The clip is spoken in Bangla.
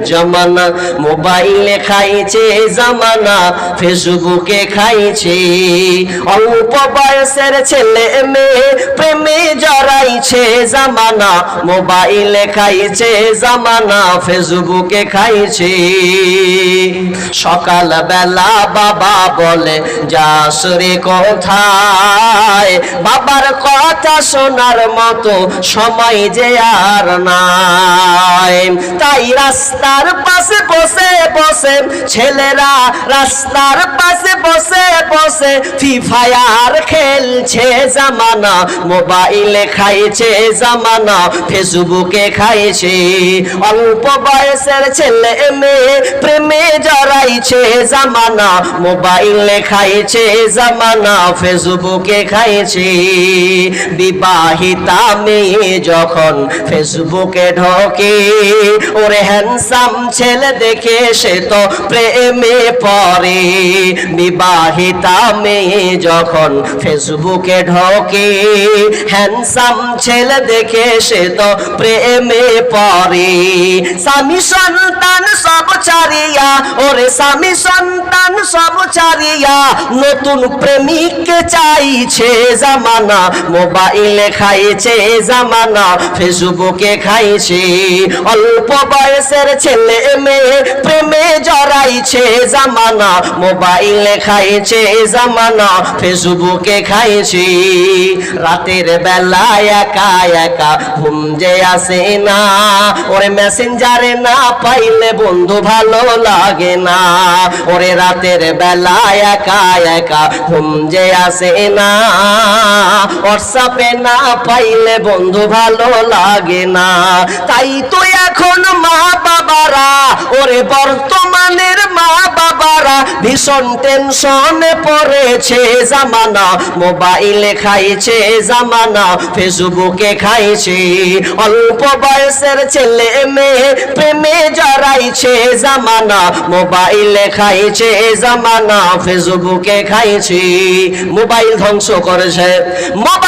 জামানা, মোবাইলে খাইছে জামানা, ফেসবুকে খাইছে। অল্প বয়সের ছেলে মেয়ে প্রেমে জড়াইছে জামানা, মোবাইলে খাইছে জামানা, ফেসবুকে খাইছে। সকাল বেলা বাবা বলে যাস রে কোথায়, বাবার কথা শোনার মতো সময় যে আর নাই। তাই রাস্তার পাশে বসে বসে ছেলেরা, রাস্তার পাশে বসে বসে ফ্রি ফায়ার খেলছে জামানা, মোবাইলে খাইছে জামানা, ফেসবুকে খাইছে। অল্প বয়সের ছেলে মেয়ে প্রেমে জড়াইছে জামানা, মোবাইলে খাইছে জামানা, ফেসবুকে খাইছে। বিবাহিতা মেয়ে যখন ফেসবুকে ঢোকে, ওরে হ্যান্ডসাম ছেলে দেখে সে তো প্রেমে পড়ে। বিবাহিতা মেয়ে যখন ফেসবুকে ঢোকে, হ্যান্ডসাম ছেলে দেখে সে তো প্রেমে পড়ে। স্বামী সন্তান সব ছাড়িয়া, ওরে স্বামী সন্তান সব ছাড়িয়া নতুন প্রেমিককে চাইছে জামানা, মোবাইলে খাইছে জামানা, ফেসবুকে খাইছে। অল্প বয়সের ছেলে মেয়ে প্রেমে জড়াইছে জামানা, মোবাইলে খাইছে জামানা, ফেসবুকে খাইছে। রাতের বেলায় একা একা ঘুম যে আসে না, ওরে মেসেঞ্জারে না পাইলে বন্ধু ভালো লাগে না। ওরে রাতের বেলায় একা একা ঘুম যে আসে না, হোয়াটসঅ্যাপে না পাইলে বন্ধু ভালো লাগে না। তাই তো এখন মা বাবারা, ওরে বর্তমানের মা বাবারা ভীষণ টেনশনে পড়েছে জামানা, মোবাইলে খাইছে জামানা, ফেসবুকে খাইছে। অল্প বয়সের ছেলে মেয়ে প্রেমে জড়াইছে জামানা, মোবাইলে খাইছে জামানা, ফেসবুকে খাইছে। মোবাইল ধ্বংস করেছে, মোবাইল